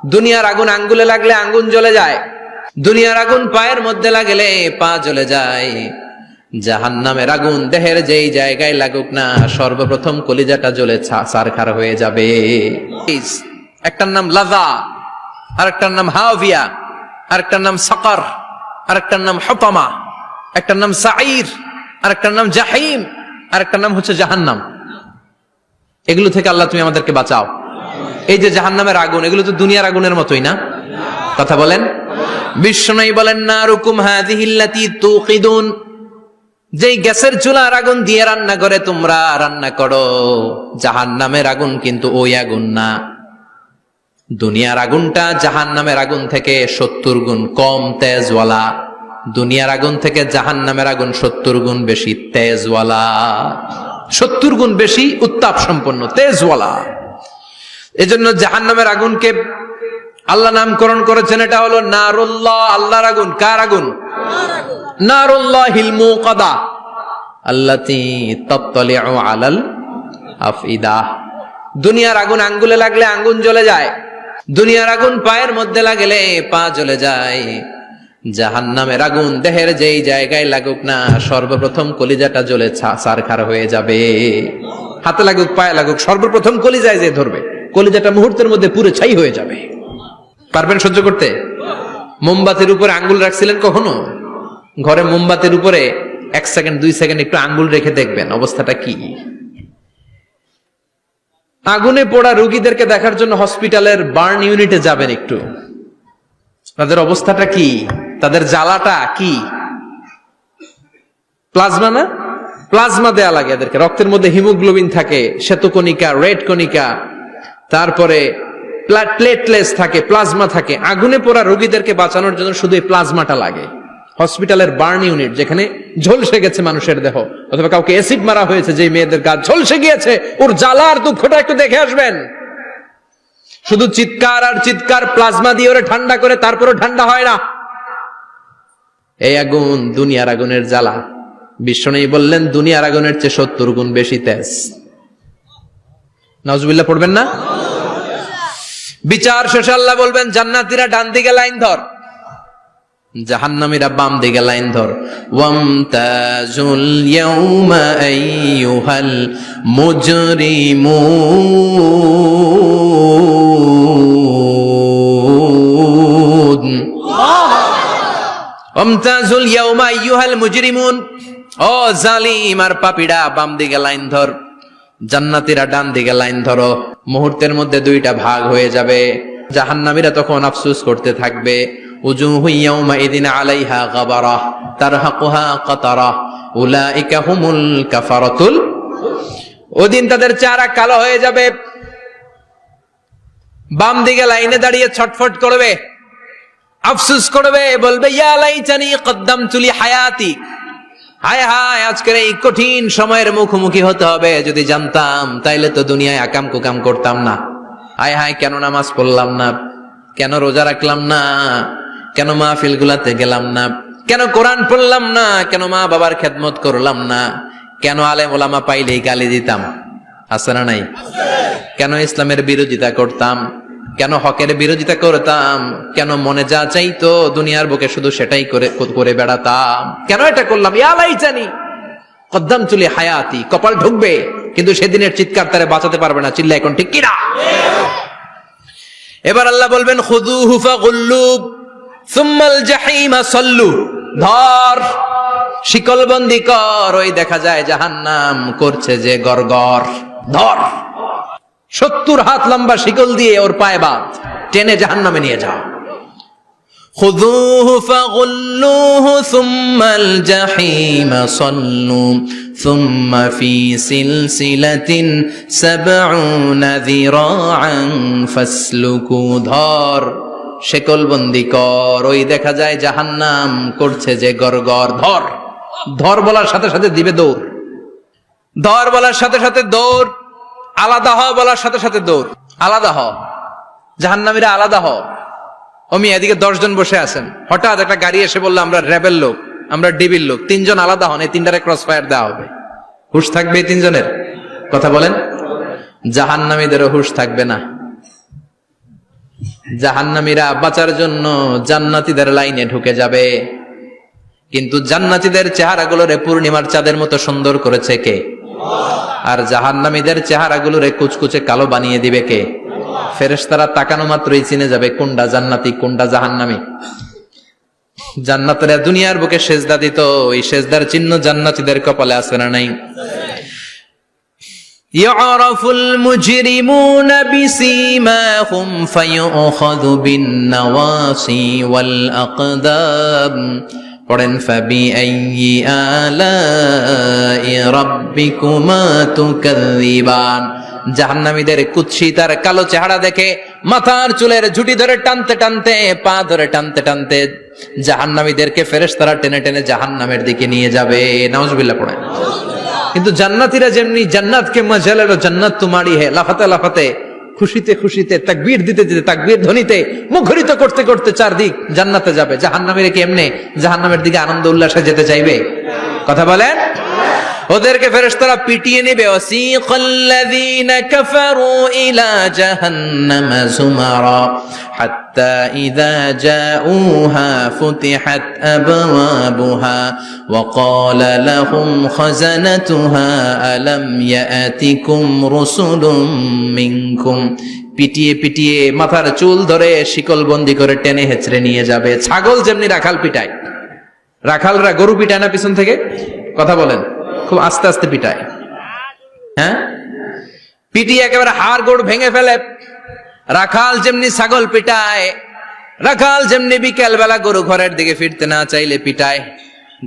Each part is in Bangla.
দুনিয়ার আগুন আঙ্গুলে লাগলে আঙ্গুল জ্বলে যায়, দুনিয়ার আগুন পায়ের মধ্যে লাগলে পা জ্বলে যায়। জাহান্নামের আগুন দেহের যেই জায়গায় লাগুক না, সর্বপ্রথম কলিজাটা জ্বলে ছারখার হয়ে যাবে। একটার নাম লাযা, আরেকটার নাম হাওয়িয়া, আরেকটার নাম সাকার, আরেকটার নাম হুতামা, একটার নাম সাঈর, আরেকটার নাম জাহিম, আরেকটার নাম হচ্ছে জাহান্নাম। এগুলো থেকে আল্লাহ তুমি আমাদেরকে বাঁচাও। এই যে জাহান্নামের আগুন, এগুলো তো দুনিয়ার আগুনের মতোই না? কথা বলেন। বিশ্বনবী বলেন, নারুকুম হাযিহিল্লাতী তুকিদুন, যেই গ্যাসের চুলার আগুন দিয়ে রান্না করে তোমরা রান্না করো, জাহান্নামের আগুন কিন্তু ওই আগুন না। দুনিয়ার আগুনটা জাহান্নামের আগুন থেকে 70 গুণ কম তেজওয়ালা। দুনিয়ার আগুন থেকে জাহান্নামের আগুন 70 গুণ বেশি তেজওয়ালা, 70 গুণ বেশি উত্তাপ সম্পন্ন, তেজওয়ালা। এজন্য জাহান্নামের আগুনকে আল্লাহ নামকরণ করেছেন, এটা হলো নারুল্লাহ, আল্লাহর আগুন। কার আগুন? নারুল্লাহিল মুকাদা আল্লাতী তাত্তালিউ আলাল আফইদা। দুনিয়ার আগুন আঙ্গুলে লাগলে আঙ্গুল জ্বলে যায়, দুনিয়ার আগুন পায়ের মধ্যে লাগলে পা জ্বলে যায়। জাহান্নামের আগুন দেহের যেই জায়গায় লাগুক না, সর্বপ্রথম কলিজাটা জ্বলে ছারখার হয়ে যাবে। হাতে লাগুক, পায়ে লাগুক, সর্বপ্রথম কলিজায় যে ধরবে, কলিজাটা মুহূর্তের মধ্যে পুরো ছাই হয়ে যাবে। পারবেন সহ্য করতে? মোমবাতির উপরে আঙ্গুল রাখছিলেন কখনো? ঘরে মোমবাতির উপরে 1 সেকেন্ড 2 সেকেন্ড একটু আঙ্গুল রেখে দেখবেন অবস্থাটা কি। আগুনে পোড়া রোগীদেরকে দেখার জন্য হসপিটালের বার্ন ইউনিটে যাবেন, একটু তাদের অবস্থাটা কি, তাদের জ্বালাটা কি। প্লাজমা না, প্লাজমা দেয়া লাগে এদেরকে। রক্তের মধ্যে হিমোগ্লোবিন থাকে, শ্বেতকণিকা, রেড কণিকা, তারপরে প্লেটলেস থাকে, প্লাজমা থাকে। আগুনে পোড়া রোগীদেরকে বাঁচানোর জন্য শুধু এই প্লাজমাটা লাগে। হসপিটালের বার্ন ইউনিট, যেখানে ঝলসে গেছে মানুষের দেহ, অথবা কাউকে অ্যাসিড মারা হয়েছে, যে মেয়েদের গা ঝলসে গিয়েছে, ওর জ্বালার দুঃখটা একটু দেখে আসবেন। শুধু চিৎকার আর চিৎকার, প্লাজমা দিয়ে ওরে ঠান্ডা করে, তারপরও ঠান্ডা হয় না। এই আগুন দুনিয়ার আগুনের জ্বালা। বিশ্বনবী বললেন, দুনিয়ার আগুনের চেয়ে 70 গুণ বেশি তেজ। নাউজুবিল্লাহ পড়বেন না? বিচার শেষে আল্লাহ বলবেন, জান্নাতীরা ডান দিকে লাইন ধর, জাহান্নামীরা বাম দিকে লাইন ধর। ওয়ামতাজুল ইয়াউমা আইয়ুহাল মুজরিমুন, ওয়ামতাজুল ইয়াউমা আইয়ুহাল মুজরিমুন, ও জালিম আর পাপীরা বাম দিকে লাইন ধর, জান্নাতীরা ডান দিকে লাইন ধরো। মুহূর্তের মধ্যে দুইটা ভাগ হয়ে যাবে। জাহান্নামীরা তখন আফসোস করতে থাকবে, উজুহু ইয়াউমাইযিন আলাইহা গাবারা তারহাকুহা কাতারা উলাইকা হুমুল কাফারাতুল। ওদিন তাদের চেহারা কালো হয়ে যাবে। বাম দিকে লাইনে দাঁড়িয়ে ছটফট করবে, আফসোস করবে, বলবে, ইয়া লাইতানি কদ্দামতু লি হায়াতি, হায় হায় আজকের এই কঠিন সময়ের মুখোমুখি হতে হবে, যদি জানতাম তাইলে তো দুনিয়ায় আকাম কুকাম করতাম না। হায় হায়, কেন নামাজ পড়লাম না, কেন রোজা রাখলাম না, কেন মাহফিল গুলাতে গেলাম না, কেন কোরআন পড়লাম না, কেন মা বাবার খেদমত করলাম না, কেন আলেম ওলামা পাইলেই গালি দিতাম, আছে না নাই? কেন ইসলামের বিরোধিতা করতাম, কেন হকের বিরোধিতা করতাম, কেন মনে যা চাইতো দুনিয়ার বুকে শুধু সেটাই করে বেড়াতাম, কেন এটা করলাম? ইয়া লাইতানি কদ্দামতু লি হায়াতি। কপাল ঢুকবে, কিন্তু সেদিনের চিৎকার তারে বাঁচাতে পারবে না। চিল্লা এখন ঠিক কিনা? এবার আল্লাহ বলবেন, খুযুহু ফাগুল্লু সুম্মাল জাহিমা সাল্লু, ধর, শিকলবন্দি কর। ওই দেখা যায় জাহান্নাম করছে যে গরগর, ধর, 70 হাত লম্বা শিকল দিয়ে ওর পায়ে বাঁধ, টেনে জাহান্নামে নিয়ে যাও। খুযুহু ফাগুল্লুহু সুম্মাল জাহিমা সাল্লু সুম্মা ফি সিলসিলাতিন ৭০ যিরাআন ফাসলুকু, ধর, শিকলবন্দি কর। ওই দেখা যায় জাহান্নাম করছে যে গরগর, ধর। ধর বলার সাথে সাথে দিবে দৌড়, ধর বলার সাথে সাথে দৌড়, আলাদা হ বলার সাথে সাথে দৌড়। আলাদা হ, জাহান্নামীরা আলাদা হ। অমি এদিকে 10 জন বসে আছেন, হঠাৎ একটা গাড়ি এসে বললো, আমরা র্যাবের লোক, আমরা ডিবির লোক, 3 জন আলাদা হন, এই 3টারে ক্রস ফায়ার দেওয়া হবে। হুশ থাকবে এই 3 জনের? কথা বলেন। জাহান্নামীদেরও হুশ থাকবে না। জাহান্নামীরা বাঁচার জন্য জান্নাতীদের লাইনে ঢুকে যাবে, কিন্তু জান্নাতীদের চেহারাগুলোরে পূর্ণিমার চাঁদের মতো সুন্দর করেছে কে? আর জাহান্নামীদের চেহারাগুলোরে কুচকুচে কালো বানিয়ে দিবে কে? ফেরেশতারা তাকানো মাত্রই চিনে যাবে কোনটা জান্নাতি কোনটা জাহান্নামী। জান্নাতীরা দুনিয়ার বুকে সেজদা দিত, ওই সেজদার চিহ্ন জান্নাতীদের কপালে আছে না নাই? يعرف المجرمون بسيماهم فيؤخذ بالنواصي والأقدام পড়েন فبأي آلاء ربكما تكذبان। জাহান্নামীদের কুৎসিত আর কালো চেহারা দেখে মাথার চুলের ঝুঁটি ধরে টানতে টানতে, পা ধরে টানতে টানতে জাহান্নামীদেরকে ফেরেশতারা টেনে টেনে জাহান্নামের দিকে নিয়ে যাবে। নাউজুবিল্লাহ পড়েন। কিন্তু জান্নাতীরা যেমনি জান্নাতকে মজা লেলো জান্নাত তোমারই হে, লাফাতে লাফাতে খুশিতে খুশিতে তাকবীর দিতে দিতে তাকবীর ধ্বনিতে মুখরিত করতে করতে চারদিক জান্নাতে যাবে। জাহান্নামীরা কি এমনি জাহান্নামের দিকে আনন্দ উল্লাসে যেতে চাইবে? কথা বলেন। ওদেরকে ফেরেশতারা পিটিয়ে নেবে। ওয়াসিকাল্লাযীনা কাফারু ইলা জাহান্নামা যুমারা হাত্তা ইযা জাউহা ফুতিহাত আবওয়াবুহা ওয়া ক্বালা লাহুম খাযানাতুহা আলাম ইয়াতিকুম রাসূলুম মিনকুম। পিটিয়ে পিটিয়ে মাথার চুল ধরে শিকলবন্দি করে টেনে হেঁচড়ে নিয়ে যাবে। ছাগল যেমনি রাখাল পিটায়, রাখালরা গরু পিটায় না পিছন থেকে? কথা বলেন। খুব আস্তে আস্তে পিটায়, হ্যাঁ, পিটিয়ে একেবারে হাড় গোড় ভেঙে ফেলে। রাখাল যেমনি ছাগল পিটায়, রাখাল যেমনি বিকেল বেলা গরু ঘরের দিকে ফিরতে না চাইলে পিটায়।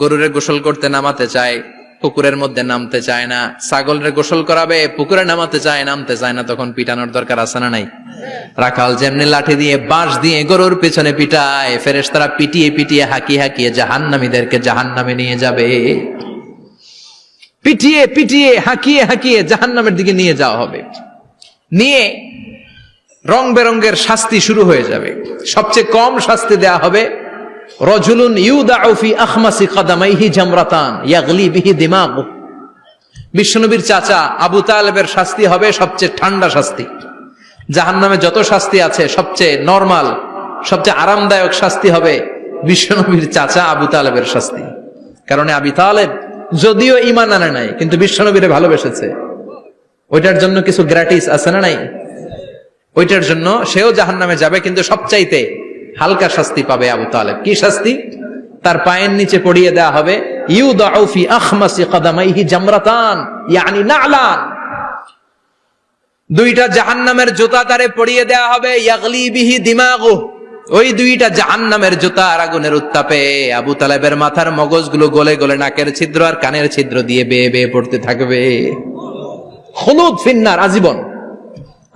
গরুরে গোসল করতে নামাতে চায়, পুকুরের মধ্যে নামতে চায় না। ছাগলের গোসল করাবে, পুকুরে নামাতে চায়, নামতে চায় না, তখন পিটানোর দরকার আছে না নাই? রাখাল যেমনি লাঠি দিয়ে বাঁশ দিয়ে গরুর পেছনে পিটায়, ফেরেশতারা পিটিয়ে পিটিয়ে হাঁকিয়ে হাঁকিয়ে জাহান্নামীদেরকে জাহান্নামে নিয়ে যাবে। পিটিয়ে পিটিয়ে হাঁকিয়ে হাঁকিয়ে জাহান্নামের দিকে নিয়ে যাওয়া হবে। নিয়ে রং বেরঙ্গের শাস্তি শুরু হয়ে যাবে। সবচেয়ে কম শাস্তি দেয়া হবে রজুলুন ইউদাউ ফি আখমাসি কদামাইহি জামরাতান ইয়াগলি বিহি দিমাগু। বিশ্বনবীর চাচা আবু তালেবের শাস্তি হবে সবচেয়ে ঠান্ডা শাস্তি। জাহান্নামে যত শাস্তি আছে সবচেয়ে নরমাল, সবচেয়ে আরামদায়ক শাস্তি হবে বিশ্বনবীর চাচা আবু তালেবের শাস্তি। কারণ আবু তালেব যদিও ঈমান আনে নাই, কিন্তু বিশ্বনবীরে ভালোবেসেছে। ওইটার জন্য কিছু গ্র্যাটিস আছে না নাই? ওইটার জন্য সেও জাহান্নামে যাবে, কিন্তু সবচাইতে হালকা শাস্তি পাবে আবু তালেব। কি শাস্তি? তার পায়ের নিচে পড়িয়ে দেওয়া হবে ইউদাউ ফি আখমাসি কদামাইহি জামরাতান ইয়ানি নালান। দুইটা জাহান্নামের জুতা তারে পড়িয়ে দেওয়া হবে, ইয়াগলি বিহি দিমাগু। ওই দুইটা জাহান্নামের জুতা আর আগুনের উত্তাপে আবু তালেবের মাথার মগজগুলো গলে গলে নাকের ছিদ্র আর কানের ছিদ্র দিয়ে বেয়ে বেয়ে পড়তে থাকবে। খুলুদ ফিন্নার, আজীবন,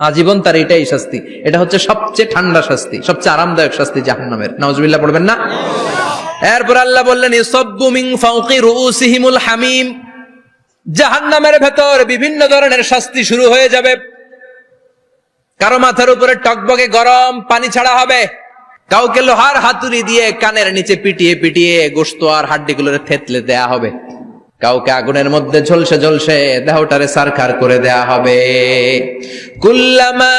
আজীবন তার এটাই শাস্তি। এটা হচ্ছে সবচেয়ে ঠান্ডা শাস্তি, সবচেয়ে আরামদায়ক শাস্তি জাহান্নামের। নাউজুবিল্লাহ পড়বেন না? এরপর আল্লাহ বললেন ইসাব্বু মিন ফাওকি রুউসিহিমুল হামিম। জাহান্নামের ভেতর বিভিন্ন ধরনের শাস্তি শুরু হয়ে যাবে। কারো মাথার উপরে টকবকে গরম পানি ছাড়া হবে, কাউকে লোহার হাতুড়ি দিয়ে কানের নিচে পিটিয়ে পিটিয়ে গোশত আর হাড্ডিগুলোরে থেতলে দেয়া হবে, কাউকে আগুনের মধ্যে ঝলসে ঝলসে দেহটারে সারখার করে দেয়া হবে। কুল্লামা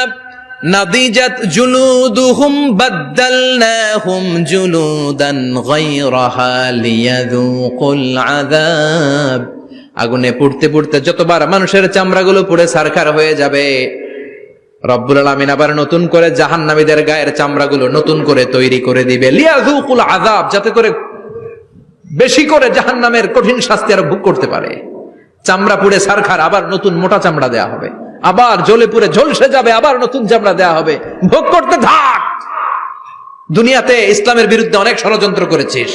নাদিজাত জুলুদুহুম বাদদালনাহুম জুলুদান গায়রাহা লিয়াযুকুল আযাব। আগুনে পুড়তে পুড়তে যতবার মানুষের চামড়াগুলো পুড়ে সারখার হয়ে যাবে, রব্বুল আলামিন আবার নতুন করে জাহান্নামীদের গায়ের চামড়াগুলো নতুন করে তৈরি করে দিবে। লিয়াযুকুল আযাব, যাতে করে বেশি করে জাহান্নামের কঠিন শাস্তি আর ভোগ করতে পারে। চামড়া পুড়ে সারখার, আবার নতুন মোটা চামড়া দেয়া হবে, আবার জ্বলে পুড়ে ঝলসে যাবে, আবার নতুন চামড়া দেয়া হবে। ভোগ করতে থাক। দুনিয়াতে ইসলামের বিরুদ্ধে অনেক ষড়যন্ত্র করেছিস,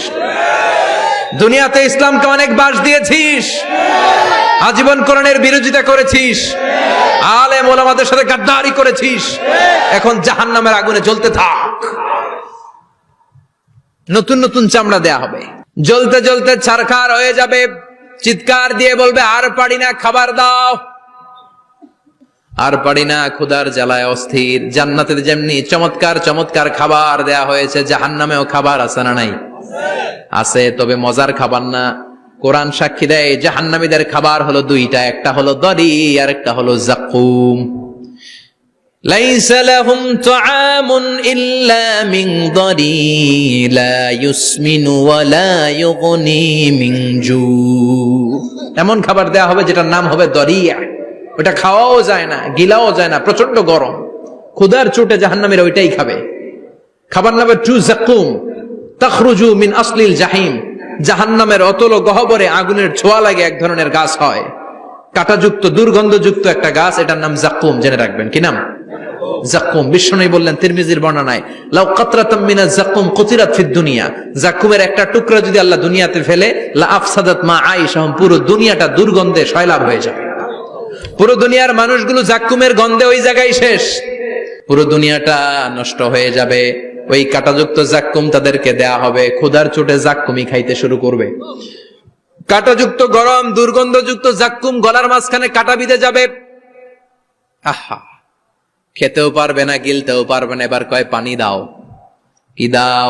দুনিয়াতে ইসলামকে অনেক বাস দিয়েছিস, আজীবন কোরআনের বিরোধিতা করেছিস, আলেম ওলামাদের সাথে গাদ্দারি করেছিস। এখন জাহান্নামের আগুনে জ্বলতে থাক। নতুন নতুন চামড়া দেয়া হবে, জ্বলতে জ্বলতে ছারখার হয়ে যাবে। চিৎকার দিয়ে বলবে আর পারি না, খাবার দাও। আর পারি না, ক্ষুধার জ্বালায় অস্থির। জান্নাতে যেমনি চমৎকার চমৎকার খাবার দেয়া হয়েছে, জাহান্নামেও খাবার আছে না নাই? আছে, তবে মজার খাবার না। কোরআন সাক্ষী দেয় জাহান্নামীদের খাবার হলো দুইটা, একটা হলো দরি আর একটা হলো জাকুম। লাইসা লাহুম তুআমুন ইল্লা মিন দারি লা ইউসমিনু ওয়া লা ইউগনি মিন জু। এমন খাবার দেয়া হবে যেটার নাম হবে দরিয়া, ওটা খাওয়াও যায় না, গিলাও যায় না, প্রচন্ড গরম, ক্ষুধার চোটে জাহান্নামীরা ওইটাই খাবে। খাবার নামে টু জাকুম তাখরুজু মিন আসলিল জাহিম। জাহান্নামের অতল গহ্বরে আগুনের ছোঁয়া লাগে এক ধরনের গাছ হয়, কাঁটাযুক্ত দুর্গন্ধযুক্ত একটা গাছ, এটার নাম জাকুম। জেনে রাখবেন কি নাম? জাকুম। বিশ্বনবী বললেন তিরমিজির বর্ণনায়, লাউ কাতরাতাম মিনাজ জাকুম কুতিরাত ফিদ দুনিয়া, জাকুমের একটা টুকরা যদি আল্লাহ দুনিয়াতে ফেলে, লা আফসাদাত মা আইশাহুম, পুরো দুনিয়াটা দুর্গন্ধে সয়লাব হয়ে যাবে। পুরো দুনিয়ার মানুষগুলো জাকুমের গন্ধে ওই জায়গায় শেষ, পুরো দুনিয়াটা নষ্ট হয়ে যাবে। ওই কাঁটাযুক্ত জাক্কুম তাদেরকে দেয়া হবে, ক্ষুধার চোটে জাক্কুমই খাইতে শুরু করবে। কাঁটাযুক্ত গরম দুর্গন্ধযুক্ত জাক্কুম গলার মাঝখানে কাঁটা বিঁধে যাবে। আহা, খেতেও পারবে না, গিলতেও পারবে না। এবার কয় পানি দাও। কি দাও?